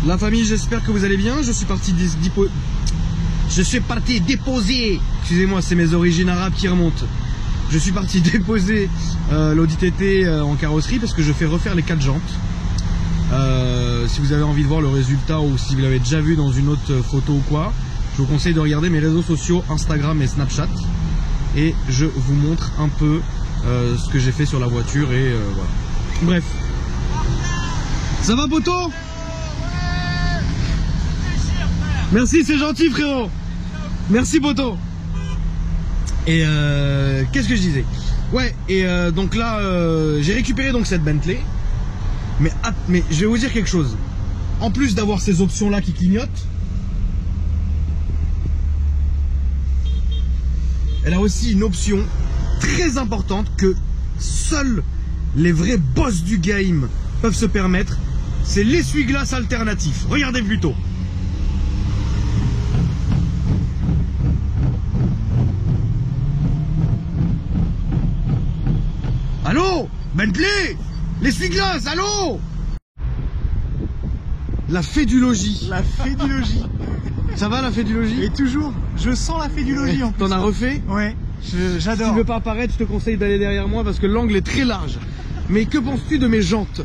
La famille, j'espère que vous allez bien. Je suis parti déposer. Excusez-moi, c'est mes origines arabes qui remontent. Je suis parti déposer l'Audi TT en carrosserie parce que je fais refaire les 4 jantes. Si vous avez envie de voir le résultat ou si vous l'avez déjà vu dans une autre photo ou quoi, je vous conseille de regarder mes réseaux sociaux Instagram et Snapchat. Et je vous montre un peu ce que j'ai fait sur la voiture et voilà. Bref. Ça va, poteau? Merci, c'est gentil, frérot. Merci, poteau. Et qu'est-ce que je disais? Ouais, et donc là, j'ai récupéré donc cette Bentley. Mais je vais vous dire quelque chose. En plus d'avoir ces options-là qui clignotent, elle a aussi une option très importante que seuls les vrais boss du game peuvent se permettre. C'est l'essuie-glace alternatif. Regardez plutôt. Allô, Bentley, l'essuie-glace, allô. La fée du logis. La fée du logis. Ça va, la fée du logis? Et toujours, je sens la fée du logis en plus. T'en as refait? Ouais, j'adore. Si tu veux pas apparaître, je te conseille d'aller derrière moi parce que l'angle est très large. Mais que penses-tu de mes jantes?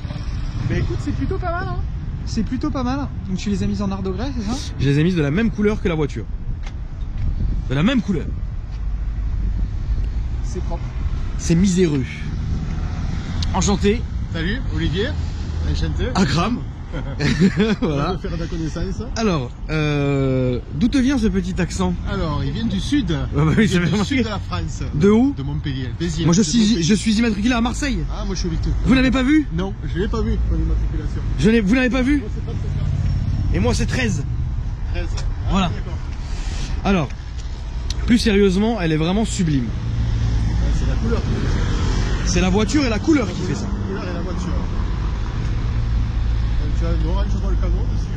Bah écoute, c'est plutôt pas mal, hein. C'est plutôt pas mal. Donc tu les as mises en art de grès, c'est ça? Je les ai mises de la même couleur que la voiture. De la même couleur. C'est propre. C'est miséreux. Enchanté. Salut, Olivier. Enchanté. Akram. Voilà. On va faire de la connaissance. Alors, d'où te vient ce petit accent? Alors, il vient du sud. Bah oui, Il vient j'avais du remarqué. sud de la France. De où? De Montpellier. Béziers. Moi je suis immatriculé à Marseille. Ah, moi je suis vite. Vous l'avez pas vu? Non, je l'ai pas vu pour l'immatriculation. Vous l'avez pas vu? Moi, c'est pas de ce cas. Et moi c'est 13. 13. Ah, Voilà. d'accord. Alors, plus sérieusement, elle est vraiment sublime. Ouais, c'est la couleur. C'est la voiture et la couleur qui fait ça. La couleur et la voiture. Donc, tu as une orange volcano dessus.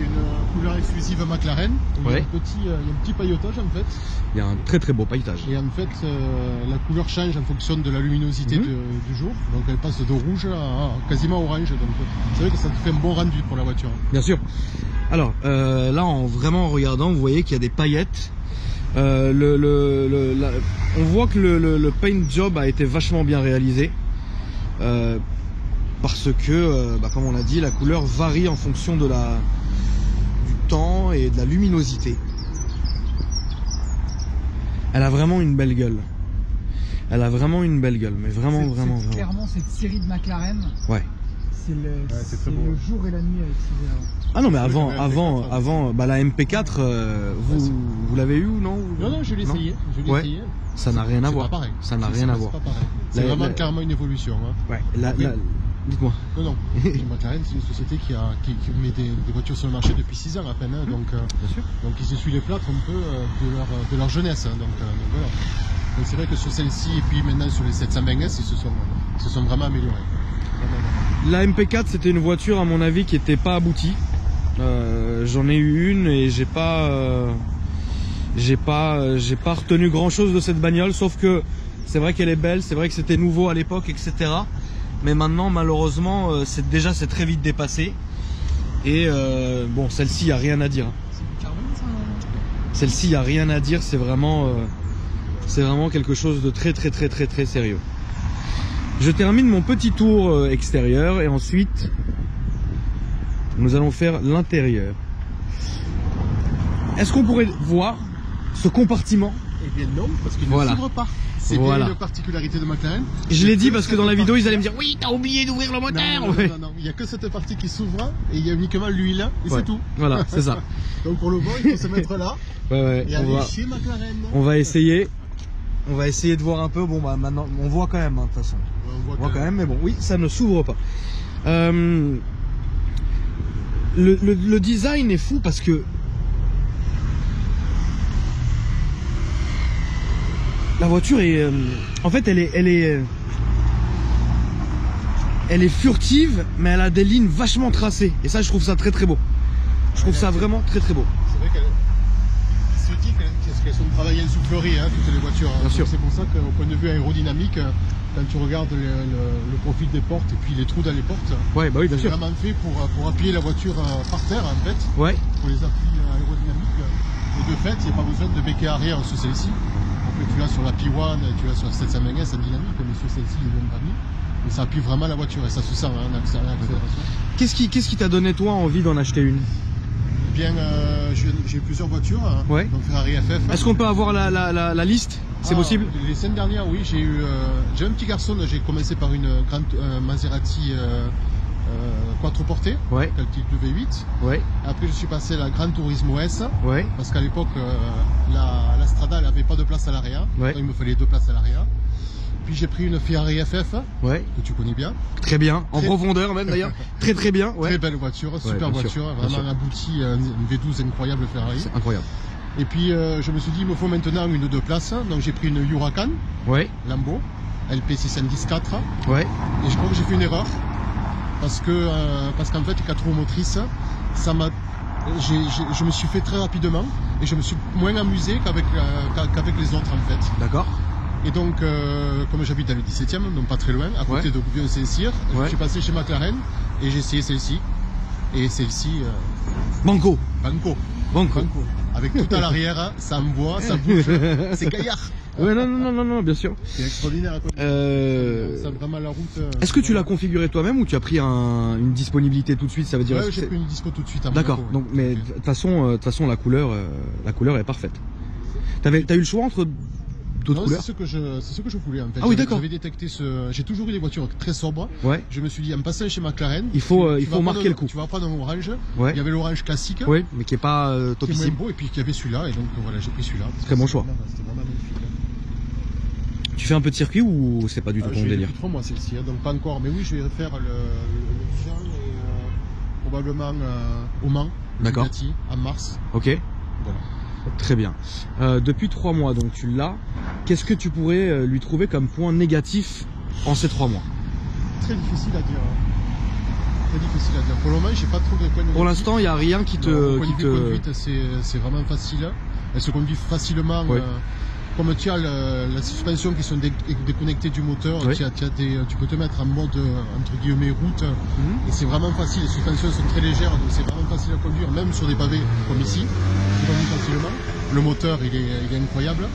Une couleur exclusive McLaren. Ouais. Il y a un petit pailletage en fait. Il y a un très très beau pailletage. Et en fait, la couleur change en fonction de la luminosité du jour. Donc elle passe de rouge à quasiment orange. Donc c'est vrai que ça te fait un bon rendu pour la voiture. Bien sûr. Alors là, vraiment en regardant, vous voyez qu'il y a des paillettes. On voit que le paint job a été vachement bien réalisé. Parce que, comme on l'a dit, la couleur varie en fonction du temps et de la luminosité. Elle a vraiment une belle gueule. Elle a vraiment une belle gueule, mais vraiment. Clairement, cette série de McLaren. Ouais. C'est le jour et la nuit avec ces. Ah non, mais avant, la MP4, vous l'avez eu ou non? Non, je l'ai essayé. Ouais. Ça n'a rien à voir. Pas pareil. Ça n'a rien à voir. C'est vraiment carrément une évolution. Hein. Ouais. Dites-moi. Non. McLaren, c'est une société qui met des voitures sur le marché depuis 6 ans à peine. Hein, donc, bien sûr. Donc ils essuient les plâtres un peu de leur jeunesse. Hein, donc voilà. Donc c'est vrai que sur celle-ci et puis maintenant sur les 720S, ils se sont vraiment améliorés. La MP4, c'était une voiture à mon avis qui n'était pas aboutie. J'en ai eu une et j'ai pas retenu grand chose de cette bagnole, sauf que c'est vrai qu'elle est belle, c'est vrai que c'était nouveau à l'époque, etc. Mais maintenant, malheureusement, c'est très vite dépassé. Et bon, celle-ci, il n'y a rien à dire. C'est du carbone, ça? Celle-ci, il n'y a rien à dire, c'est vraiment quelque chose de très sérieux. Je termine mon petit tour extérieur et ensuite, nous allons faire l'intérieur. Est-ce qu'on pourrait voir ce compartiment? Eh bien non, parce qu'il ne s'ouvre pas. C'est bien une particularité de McLaren. Je l'ai dit parce que dans la vidéo, ils allaient me dire oui, t'as oublié d'ouvrir le moteur. Non, il n'y a que cette partie qui s'ouvre et il y a uniquement l'huile et c'est tout. Voilà, c'est ça. Donc pour le moment, il faut se mettre là et aller chez McLaren. On va essayer. On va essayer de voir un peu. Bon, maintenant, on voit quand même, de toute façon. On voit quand même, mais bon, oui, ça ne s'ouvre pas. Le design est fou parce que la voiture est, en fait, elle est furtive, mais elle a des lignes vachement tracées. Et ça, je trouve ça très beau. Je trouve ça vraiment très beau. C'est vrai qu'elle se dit qu'elles sont travaillées en soufflerie, hein, toutes les voitures. Bien sûr. C'est pour ça qu'au point de vue aérodynamique, quand tu regardes le profil des portes et puis les trous dans les portes, Ouais, bah oui, bien c'est sûr. vraiment fait pour appuyer la voiture par terre en fait, Ouais, pour les appuis aérodynamiques. Et de fait, il n'y a pas besoin de béquet arrière sur celle-ci. Donc tu l'as sur la P1, tu l'as sur la 720S en dynamique, mais sur celle-ci, ils ne l'ont pas mis. Mais ça appuie vraiment la voiture et ça se sent en accélération. qu'est-ce qui t'a donné toi envie d'en acheter une? Bien, j'ai plusieurs voitures, hein, Ouais. donc Ferrari FF. Est-ce qu'on peut avoir la liste? C'est possible? Les 5 dernières, oui, j'ai un petit garçon, j'ai commencé par une grande Maserati quattroportée, Ouais, quel type de V8. ouais, Après, je suis passé à la Gran Turismo S, ouais, parce qu'à l'époque, la Strada n'avait pas de place à l'arrière, Ouais. donc il me fallait 2 places à l'arrière. Puis j'ai pris une Ferrari FF, ouais. que tu connais bien. Très bien, en Très- profondeur même d'ailleurs. Très très bien, ouais. Très belle voiture, super bien sûr, voiture, bien sûr. vraiment aboutie, une V12 incroyable Ferrari. C'est incroyable. Et puis je me suis dit, il me faut maintenant une 2 places, donc j'ai pris une Huracan Ouais, Lambo, LP614, ouais, et je crois que j'ai fait une erreur, parce qu'en fait, 4 roues motrices, je me suis fait très rapidement, et je me suis moins amusé qu'avec les autres en fait. d'accord. Et donc, comme j'habite dans le 17e, donc pas très loin, à côté Ouais. de Gouvion-Saint-Cyr, je Ouais. suis passé chez McLaren, et j'ai essayé celle-ci, et celle-ci, Banco, banco. banco. Banco. Avec tout à l'arrière, ça envoie, ça bouge, c'est gaillard. Ouais, non, bien sûr. C'est extraordinaire à côté. Ça vraiment la route. Est-ce que tu l'as configuré toi-même ou tu as pris une disponibilité tout de suite? Ça veut dire. Ouais, est-ce que j'ai c'est- pris une dispo tout de suite. à D'accord. Monaco, Donc, ouais. mais de toute façon, la couleur est parfaite. T'as eu le choix entre d'autres Non, couleurs? c'est ce que je voulais en fait. Ah oui, d'accord. J'avais détecté j'ai toujours eu des voitures très sobres. Ouais. Je me suis dit, en passant chez McLaren, Il faut tu vas marquer prendre- le coup. Tu vas prendre un orange. Ouais. Il y avait l'orange classique. Oui, mais qui est pas Qui est moins topissime. beau, et puis qu'il y avait celui-là, et donc voilà, j'ai pris celui-là. parce Très que bon c'était choix. C'était vraiment magnifique. Tu fais un peu de circuit ou c'est pas du tout Je ton vais délire? depuis 3 mois celle-ci, hein, donc pas encore, mais oui, je vais faire le Dijon et probablement au Mans, D'accord. Bugatti, en mars. Ok, Voilà. très bien. Depuis 3 mois, donc tu l'as. Qu'est-ce que tu pourrais lui trouver comme point négatif en ces 3 mois? Très difficile à dire. Très difficile à dire. Pour le moment, j'ai pas trop de points Pour négatifs. l'instant, il n'y a rien qui Au te. point de Qui vue te... conduite, c'est vraiment facile. Elle se conduit facilement. Ouais. Comme tu as la suspension qui sont déconnectées du moteur, Ouais. tu peux te mettre en mode entre guillemets route, Mhm. et c'est vraiment facile. Les suspensions sont très légères, donc c'est vraiment facile à conduire, même sur des pavés comme ici. Tu conduis facilement. Le moteur, il est incroyable.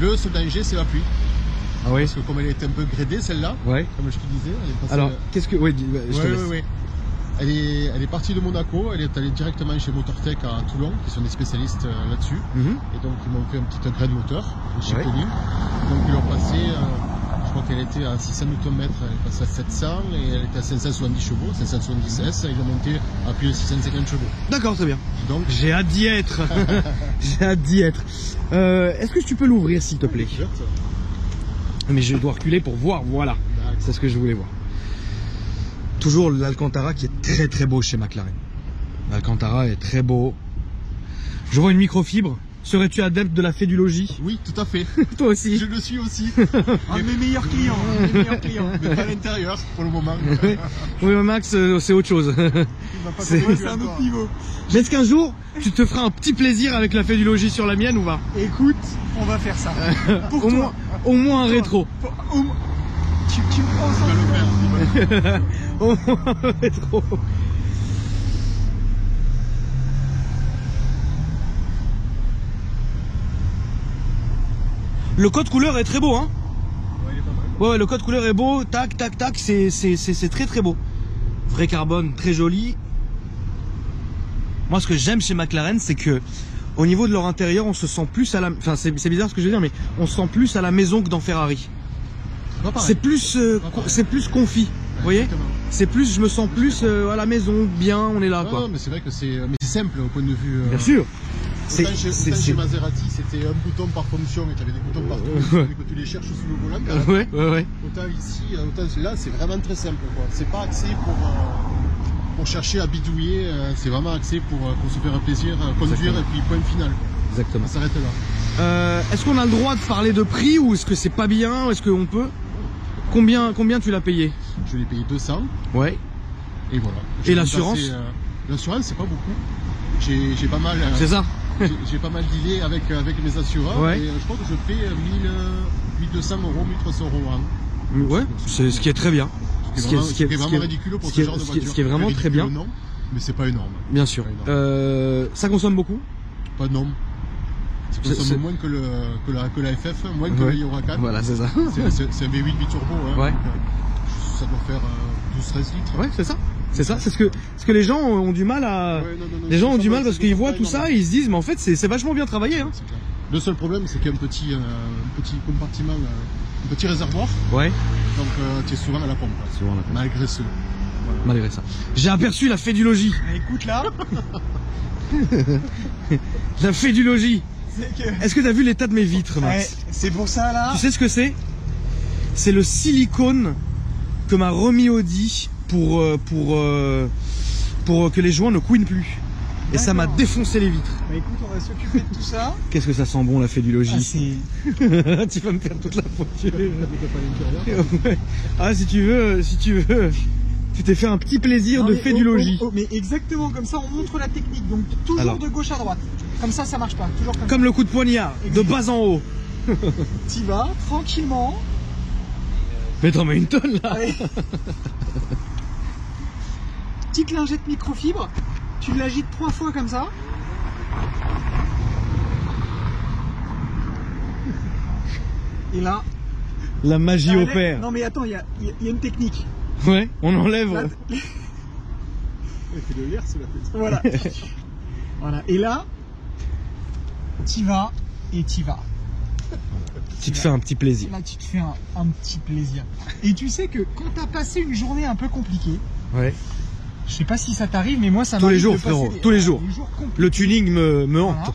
Le seul danger, c'est la pluie. Ah oui. Parce que comme elle est un peu grédée, celle-là, Ouais. comme je te disais, elle est passée. Alors, qu'est-ce que. Oui, je te Ouais, laisse. ouais, ouais. Elle est partie de Monaco, elle est allée directement chez Motortech à Toulon, qui sont des spécialistes là-dessus. Mhm. Et donc ils m'ont fait un petit upgrade moteur chez Ouais. Pony. Donc ils l'ont passé, je crois qu'elle était à 600 Nm, elle est passée à 700 et elle était à 570 chevaux, 570 S, et ils l'ont monté à plus de 650 chevaux. D'accord, très bien. Donc J'ai hâte d'y être. J'ai hâte d'y être. Est-ce que tu peux l'ouvrir s'il te plaît? Mais je dois reculer pour voir, voilà. C'est ce que je voulais voir. Toujours l'Alcantara qui est très très beau chez McLaren. L'Alcantara est très beau. Je vois une microfibre. Serais-tu adepte de la fédulogie? Oui, tout à fait. Toi aussi. Je le suis aussi. Un de mes meilleurs clients. Un de mes meilleurs clients. Mais pas à l'intérieur pour le moment. Oui, Max, c'est autre chose. Il m'a pas C'est- convaincu C'est un encore. autre niveau. Mais est-ce qu'un jour, tu te feras un petit plaisir avec la fédulogie sur la mienne ou pas? Écoute, on va faire ça. Pour toi. Au moins un rétro. Tu me prends Je vais le faire. Au moins un rétro. Le code couleur est très beau, hein? Ouais, il est pas mal. Ouais, le code couleur est beau. Tac, tac, tac. C'est très très beau. Vrai carbone, très joli. Moi, ce que j'aime chez McLaren, c'est que au niveau de leur intérieur, on se sent plus à la. Enfin, c'est bizarre ce que je veux dire, mais on se sent plus à la maison que dans Ferrari. Pas pareil. C'est plus confit. Vous voyez? Exactement. C'est plus, je me sens plus à la maison, bien, on est là, Non, quoi. non, mais c'est vrai que c'est simple au point de vue. Bien sûr. Autant chez Maserati, c'était un bouton par fonction et tu avais des boutons partout. Il fallait que tu les cherches sous le volant. Quand même. Ouais. Autant ici, autant là, c'est vraiment très simple. Quoi. C'est pas axé pour chercher à bidouiller. C'est vraiment axé pour se faire un plaisir, conduire Exactement. et puis point final. Quoi. Exactement. Ça s'arrête là. Est-ce qu'on a le droit de parler de prix ou est-ce que c'est pas bien? Est-ce qu'on peut? Combien tu l'as payé? Je l'ai payé 200 Ouais. et voilà. Et J'ai l'assurance? passé, l'assurance, c'est pas beaucoup. J'ai pas mal. C'est ça. J'ai pas mal dealé avec mes assureurs. Ouais. Et je crois que je paie 1200 €, 1300 € an. Ouais, c'est ce qui est très bien. Ce qui est vraiment ridicule pour ce genre de voiture. Ce qui est vraiment très bien. Non, mais c'est pas énorme. Bien sûr. Ça consomme beaucoup? Pas de norme. Ça consomme moins que la FF, moins que la Huracan. Voilà, c'est ça. C'est un V8 biturbo. Hein, ouais. Donc, ça doit faire 12-13 litres. Ouais, c'est ça. C'est ça. C'est ce que les gens ont du mal à. Ouais, non, les gens ont du mal parce qu'ils voient tout ça et ils se disent, mais en fait, c'est vachement bien travaillé. Hein. Le seul problème, c'est qu'il y a un petit compartiment, un petit réservoir. Ouais. Donc, tu es souvent à la pompe. Souvent à la pompe. Malgré cela. Voilà. Malgré ça. J'ai aperçu la fée du logis. Écoute là. La fée du logis. Est-ce que tu as vu l'état de mes vitres, Max? Ouais, c'est pour ça là. Tu sais ce que c'est? C'est le silicone que m'a remis Audi pour que les joints ne couinent plus. Et ça m'a défoncé les vitres. Bah écoute, on va s'occuper de tout ça. Qu'est-ce que ça sent bon, la fée du logis. Ah, tu vas me faire toute la voiture. Ouais. Ah, si tu veux, tu t'es fait un petit plaisir de fée du logis. Mais exactement comme ça, on montre la technique. Donc toujours alors, de gauche à droite. Comme ça marche pas. Toujours comme le coup de poignard, de bas en haut. T'y vas, tranquillement. Mais t'en mets une tonne là. Petite lingette microfibre. Tu l'agites 3 fois comme ça. Et là. La magie opère. Non mais attends, il y a une technique. Ouais, on enlève. Elle fait de l'air, c'est la fête. Voilà. Voilà. Et là, t'y vas et t'y vas. Tu te fais un petit plaisir. Là, tu te fais un petit plaisir. Et tu sais que quand t'as passé une journée un peu compliquée. Ouais. Je sais pas si ça t'arrive, mais moi ça m'arrive. Tous les jours, frérot, tous les jours. Le tuning me hante. Voilà.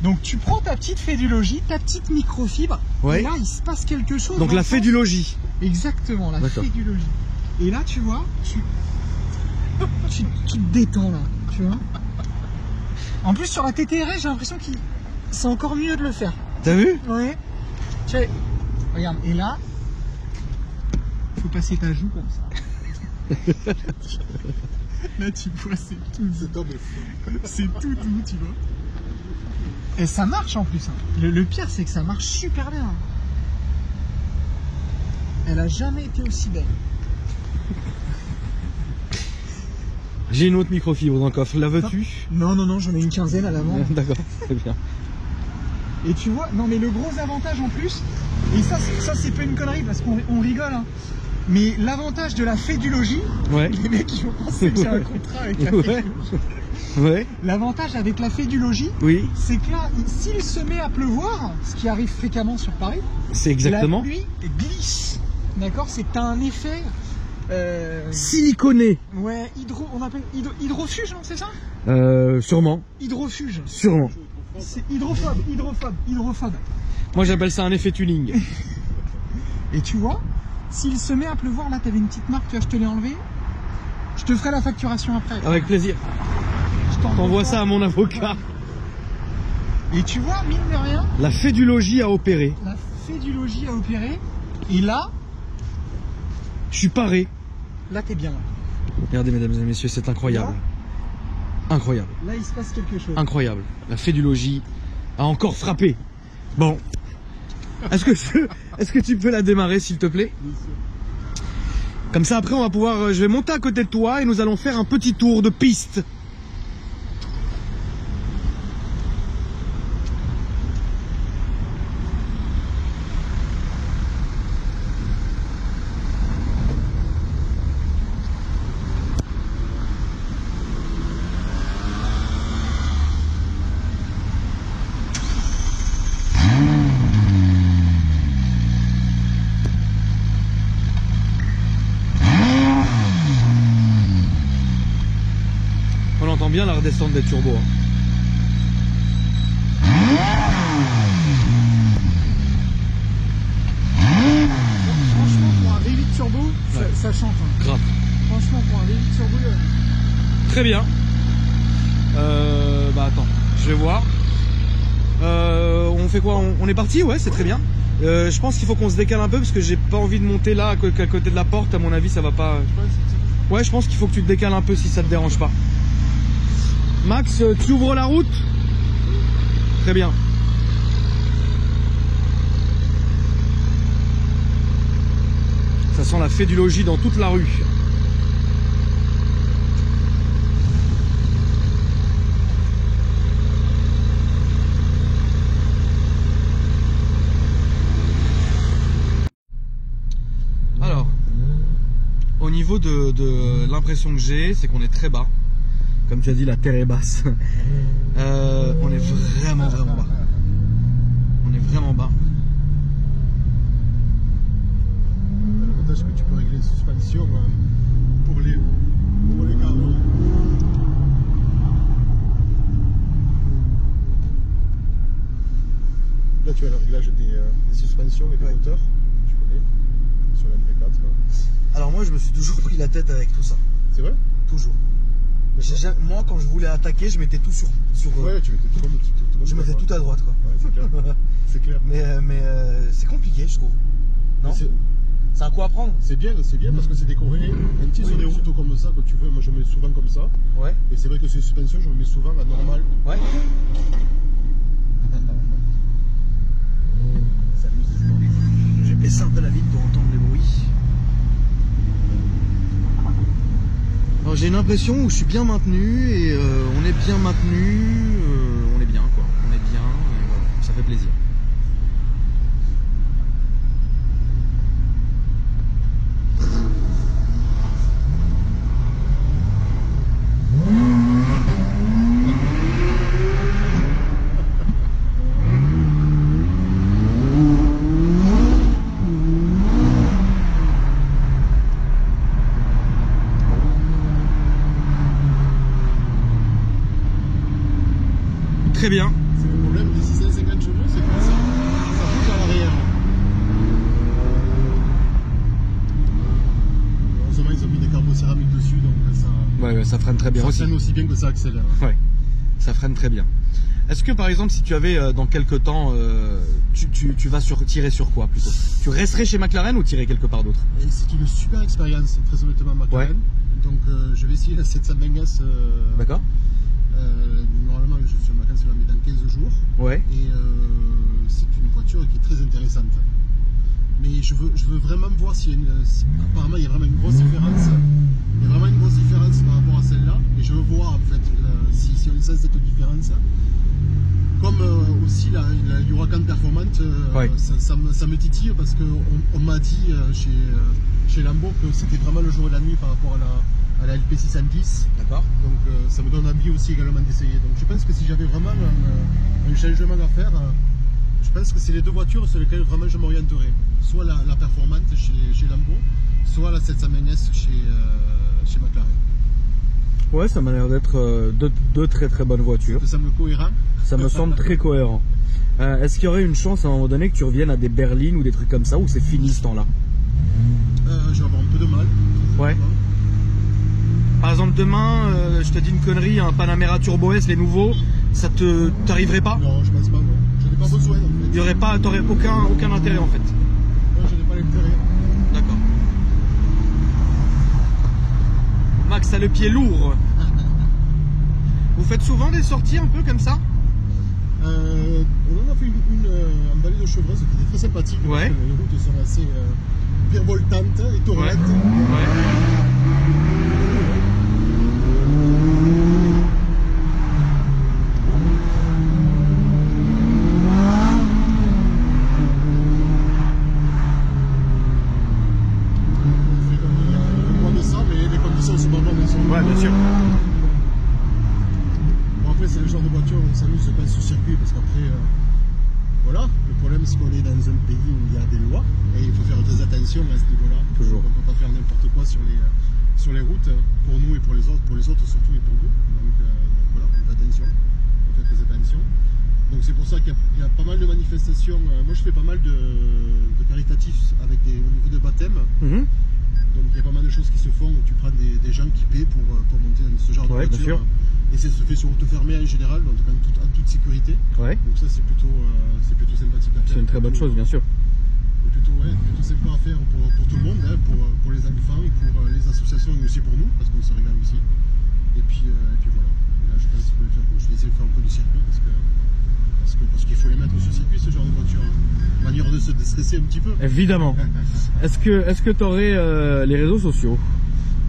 Donc tu prends ta petite fée du logis, ta petite microfibre, ouais. Et là il se passe quelque chose. Donc la fée du logis. Exactement, la fée du logis. Et là tu vois, tu te détends là, tu vois. En plus sur la TTRS, j'ai l'impression que c'est encore mieux de le faire. T'as vu? Ouais. Tu sais, regarde, et là, faut passer ta joue comme ça. Là tu vois, c'est tout doux. C'est tout doux, tu vois. Et ça marche en plus. Hein. Le pire, c'est que ça marche super bien. Elle a jamais été aussi belle. J'ai une autre microfibre dans le coffre. La veux-tu? Non, j'en ai une quinzaine à l'avant. D'accord, très bien. Et tu vois, non mais le gros avantage en plus, et ça c'est pas une connerie parce qu'on rigole, hein. Mais l'avantage de la fée du logis, ouais. Les mecs ils vont penser que j'ai un contrat avec la fée du logis. Ouais. L'avantage avec la fée du logis, oui. C'est que là, s'il se met à pleuvoir, ce qui arrive fréquemment sur Paris, c'est exactement. La pluie glisse. D'accord, c'est un effet siliconé. Ouais, on appelle hydrofuge, non, c'est ça? Sûrement. Hydrofuge. Sûrement. C'est hydrophobe. Moi j'appelle ça un effet tuning. Et tu vois, s'il se met à pleuvoir, là t'avais une petite marque, tu vois, je te l'ai enlevé. Je te ferai la facturation après. Avec plaisir. Je t'envoie ça à mon avocat. Et tu vois, mine de rien, la fée du logis a opéré. La fée du logis a opéré. Et là, je suis paré. Là t'es bien. Regardez mesdames et messieurs, c'est incroyable. Là, incroyable. Là il se passe quelque chose. Incroyable. La fée du logis a encore frappé. Bon. Est-ce que tu peux la démarrer s'il te plaît? Comme ça après on va pouvoir, je vais monter à côté de toi et nous allons faire un petit tour de piste. On entend bien la redescente des turbos. Hein. Franchement, pour un V8 turbo, ouais. ça chante. Hein. Grave. Franchement, pour un V8 turbo. Très bien. Bah attends, je vais voir. On fait quoi? On est parti? Ouais, c'est très bien. Je pense qu'il faut qu'on se décale un peu parce que j'ai pas envie de monter là à côté de la porte. À mon avis, ça va pas. Ouais, je pense qu'il faut que tu te décales un peu si ça te dérange pas. Max, tu ouvres la route? Très bien. Ça sent la fée du logis dans toute la rue. Alors, au niveau de l'impression que j'ai, c'est qu'on est très bas. Comme tu as dit, la terre est basse. On est vraiment bas. On est vraiment bas. L'avantage que tu peux régler les suspensions pour les câbles. Là tu as le réglage des suspensions et des moteurs, tu connais, sur la MP4. Alors moi je me suis toujours pris la tête avec tout ça. C'est vrai? Toujours. Moi quand je voulais attaquer, je mettais tout sur ouais, tu mettais tout comme je mettais tout à droite quoi. Ouais, c'est clair. C'est clair. Mais c'est compliqué je trouve. Non. C'est un coup à prendre. C'est bien parce que c'est décoré. Quand tu es sur des routes comme ça, que tu veux, moi je mets souvent comme ça. Ouais. Et c'est vrai que ces suspensions, je me mets souvent à normal. Ouais. Je vais baisser un peu la vitre pour entendre les bruits. Alors j'ai une impression où je suis bien maintenu et on est bien maintenu, on est bien quoi. On est bien, et voilà, ça fait plaisir. Très bien. C'est le problème des 650 chevaux, c'est que ça bouge à l'arrière. Heureusement, ils ont mis des carbocéramiques dessus, donc ça. Ouais, ça freine très bien aussi. Ça freine aussi bien que ça accélère. Ouais, ça freine très bien. Est-ce que par exemple, si tu avais dans quelques temps, tu vas tirer sur quoi plutôt? Tu resterais chez McLaren ou tirer quelque part d'autre? C'est une super expérience, très honnêtement, McLaren. Ouais. Donc je vais essayer la 720 S. D'accord. Normalement, je suis en vacances dans 15 jours. Ouais. Et c'est une voiture qui est très intéressante. Mais je veux vraiment voir si apparemment il y a vraiment une grosse différence. Il y a vraiment une grosse différence par rapport à celle-là. Et je veux voir en fait si on sent cette différence. Comme aussi la Huracan Performante, ouais. ça me titille parce qu'on m'a dit chez Lambo que c'était vraiment le jour et la nuit par rapport à la LP610. D'accord. Donc ça me donne envie aussi également d'essayer. Donc je pense que si j'avais vraiment un changement à faire, je pense que c'est les deux voitures sur lesquelles vraiment je m'orienterais. Soit la Performante chez Lambo, soit la 720S chez McLaren. Ouais, ça m'a l'air d'être deux très bonnes voitures. Ça me semble cohérent. Ça me semble très cohérent. Est-ce qu'il y aurait une chance à un moment donné que tu reviennes à des berlines ou des trucs comme ça, ou c'est fini ce temps-là? Je vais avoir un peu de mal. Ouais. Par exemple, demain, je te dis une connerie, un Panamera Turbo S, les nouveaux, ça t'arriverait pas? Non, je pense pas, non. Je n'ai pas besoin en fait. Il y aurait pas, t'aurais aucun intérêt en fait. Non, je n'ai pas l'intérêt. D'accord. Max a le pied lourd. Vous faites souvent des sorties un peu comme ça? On en a fait une en vallée de Chevreuse qui était très sympathique. Ouais. Parce que les routes sont assez virevoltantes et tournettes. Ouais. Ouais, bien sûr. Bon, après, c'est le genre de voiture où on s'amuse pas sur circuit parce qu'après, voilà, le problème c'est qu'on est dans un pays où il y a des lois et il faut faire très attention à ce niveau-là. Toujours. On ne peut pas faire n'importe quoi sur les routes, pour nous et pour les autres surtout et pour nous. Donc voilà, on fait attention, on fait très attention. Donc c'est pour ça qu'il y a pas mal de manifestations. Moi, je fais pas mal de caritatifs au niveau de baptême. Mm-hmm. Donc il y a pas mal de choses qui se font où tu prends des gens qui paient pour monter dans ce genre de voiture. Bien sûr. Et ça se fait sur route fermée en général, donc en toute sécurité. Ouais. Donc ça c'est plutôt sympathique à faire. C'est une très bonne chose, bien sûr. C'est plutôt sympa à faire pour tout le monde, hein, pour les enfants et pour les associations et aussi pour nous, parce qu'on se régale aussi. Et puis voilà. Et là je pense que je vais essayer de faire un peu du circuit parce qu'il faut les mettre sur circuit ce genre de voiture. Manière de se déstresser un petit peu. Évidemment. Est-ce que tu aurais les réseaux sociaux?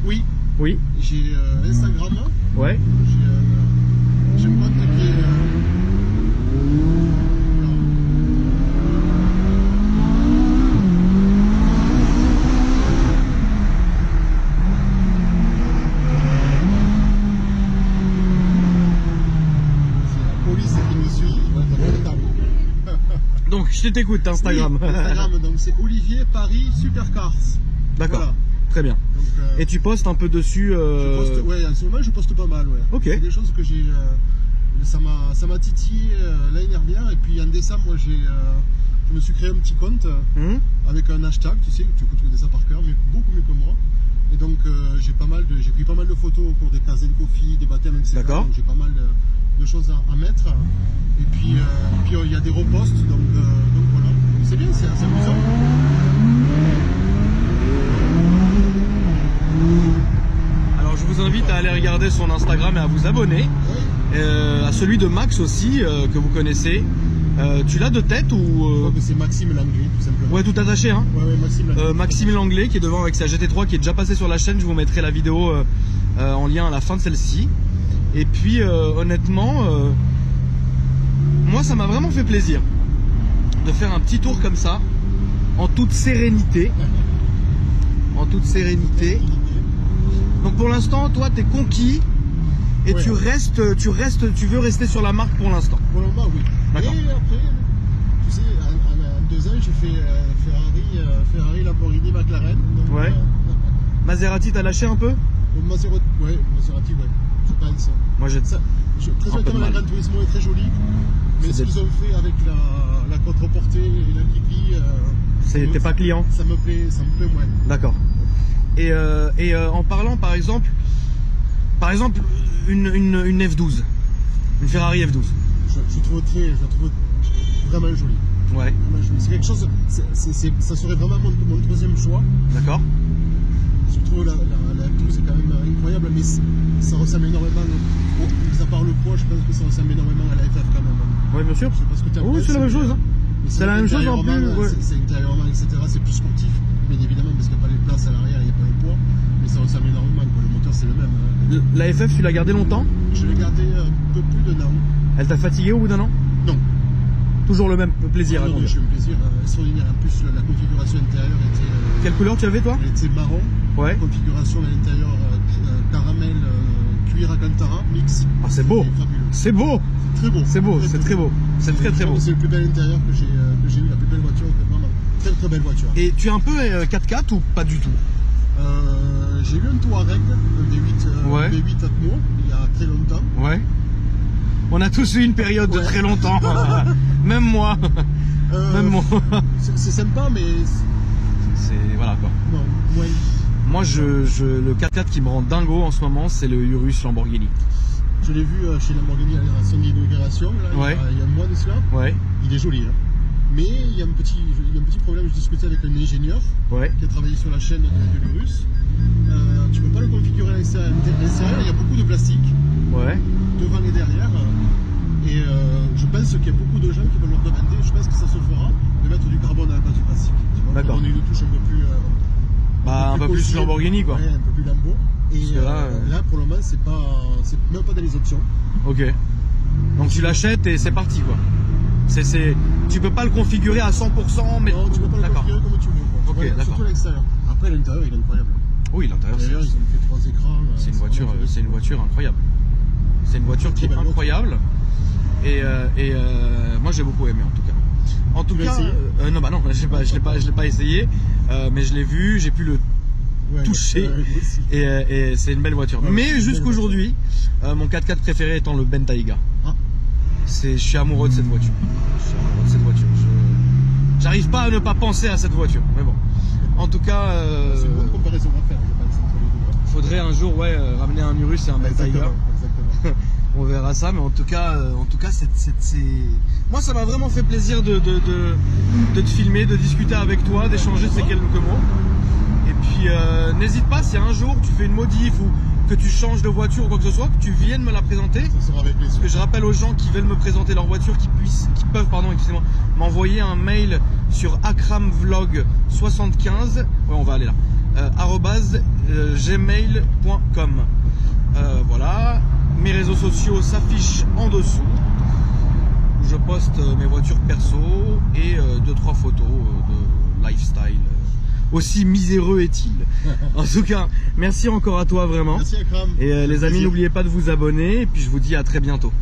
Oui. Oui. J'ai Instagram. Ouais. J'ai un pote qui est... Donc je t'écoute, Instagram. Oui, Instagram, donc c'est Olivier Paris Supercars. D'accord, voilà. Très bien. Donc, et tu postes un peu dessus Ouais, en ce moment je poste pas mal, ouais. Ok. C'est des choses que j'ai... ça m'a titillé l'année dernière, et puis en décembre, moi je me suis créé un petit compte avec un hashtag, tu sais, tu connais ça par cœur, mais beaucoup mieux que moi. Et donc j'ai pris pas mal de photos au cours des Kazen Coffee, des baptêmes, etc. D'accord. Donc j'ai pas mal de choses à mettre. Et puis il y a des reposts, donc voilà. C'est bien, c'est amusant. Alors je vous invite à aller regarder son Instagram et à vous abonner. À celui de Max aussi, que vous connaissez. Tu l'as de tête ou C'est Maxime Langlais, tout simplement. Ouais, tout attaché, hein. Ouais, Maxime Langlais. Maxime Langlais qui est devant avec sa GT3 qui est déjà passé sur la chaîne. Je vous mettrai la vidéo en lien à la fin de celle-ci. Et puis honnêtement, moi ça m'a vraiment fait plaisir de faire un petit tour comme ça, en toute sérénité. En toute sérénité. Donc pour l'instant, toi t'es conquis et ouais. tu veux rester sur la marque pour l'instant. Pour le moment, oui. D'accord. Et après, tu sais, en 2 ans, j'ai fait Ferrari, Lamborghini, McLaren. Donc, ouais. Maserati, t'as lâché un peu? Maserati, ouais, je pense. Moi j'ai ça. Très honnêtement, la Gran Turismo est très jolie, mais ce qu'ils ont fait avec la contre-portée et la Kiki, t'es pas client? Ça me plaît moins. D'accord. Et en parlant par exemple une F12, une Ferrari F12. Je la trouve vraiment jolie. Ouais. C'est quelque chose, ça serait vraiment mon troisième choix. D'accord. Je trouve la F12 c'est quand même incroyable, mais ça ressemble énormément, mis à part le poids, je pense que ça ressemble énormément à la FF quand même. Oui, bien sûr. Je sais pas ce que tu as oui, c'est la même chose. Hein. C'est la même chose en plus. Ouais. C'est intérieurement, etc. C'est plus sportif, bien évidemment, parce qu'il n'y a pas les places à l'arrière, il n'y a pas le poids, mais ça ressemble énormément. Quoi. Le moteur, c'est le même. La FF, tu l'as gardée longtemps? Je l'ai gardée un peu plus d'un an. Elle t'a fatigué au bout d'un an? Non. Toujours le même plaisir à conduire? J'ai eu un plaisir extraordinaire. En plus, la configuration intérieure était... Quelle couleur tu avais, toi? Elle était marron. Ouais. Configuration à l'intérieur caramel, cuir Alcantara, mix. Ah, c'est beau. C'est beau. C'est très beau. C'est beau, c'est très beau. C'est très très beau. C'est le plus bel intérieur que j'ai eu, la plus belle voiture, vraiment. Très très belle voiture. Et tu es un peu 4x4 ou pas du tout? J'ai eu un Touareg, un V8 Atmo, il y a très longtemps. Ouais. On a tous eu une période de très longtemps. Même moi. Même moi. C'est sympa, mais... C'est... Voilà quoi. Non, ouais. Moi, le 4x4 qui me rend dingo en ce moment, c'est le Urus Lamborghini. Je l'ai vu chez Lamborghini à son inauguration, là, il y a un mois de cela. Ouais. Il est joli, hein. Mais il y a un petit problème. Je discutais avec un ingénieur qui a travaillé sur la chaîne de l'Urus. Tu ne peux pas le configurer à l'extérieur. Il y a beaucoup de plastique devant et derrière. Et je pense qu'il y a beaucoup de gens qui vont leur demander, je pense que ça se fera, de mettre du carbone à la place du plastique. D'accord. On a une touche un peu plus... un peu plus Lamborghini, quoi. Ouais, un peu plus Lambo. Et là, pour le moment, c'est même pas dans les options. Ok. Donc tu l'achètes et c'est parti, quoi. Tu peux pas le configurer à 100%, mais... Non, tu peux pas le configurer comme tu veux, quoi. Surtout à l'extérieur. Après, l'intérieur, il est incroyable. Oui, l'intérieur, ils ont fait 3 écrans. C'est une voiture incroyable. C'est une voiture qui est incroyable. Et moi, j'ai beaucoup aimé, en tout cas. En tout cas, non, bah non, je l'ai pas essayé, mais je l'ai vu, j'ai pu le toucher, et c'est une belle voiture. Mais jusqu'aujourd'hui, mon 4x4 préféré étant le Bentayga. Je suis amoureux de cette voiture. J'arrive pas à ne pas penser à cette voiture, mais bon. En tout cas, c'est une bonne comparaison à faire, je pense, entre les deux. Faudrait un jour, ramener un Urus et un Bentayga. On verra ça, mais en tout cas, moi ça m'a vraiment fait plaisir de te filmer, de discuter avec toi, d'échanger ces quelques mots. Et puis n'hésite pas, si un jour tu fais une modif ou que tu changes de voiture ou quoi que ce soit, que tu viennes me la présenter. Ça sera avec plaisir. Que je rappelle aux gens qui veulent me présenter leur voiture qui peuvent m'envoyer un mail sur akramvlog75, ouais, on va aller là, @gmail.com. Voilà, mes réseaux sociaux s'affichent en dessous, où je poste mes voitures perso et 2-3 photos de lifestyle. Aussi miséreux est-il. En tout cas, merci encore à toi vraiment. Merci Akram. Et les amis, n'oubliez pas de vous abonner et puis je vous dis à très bientôt.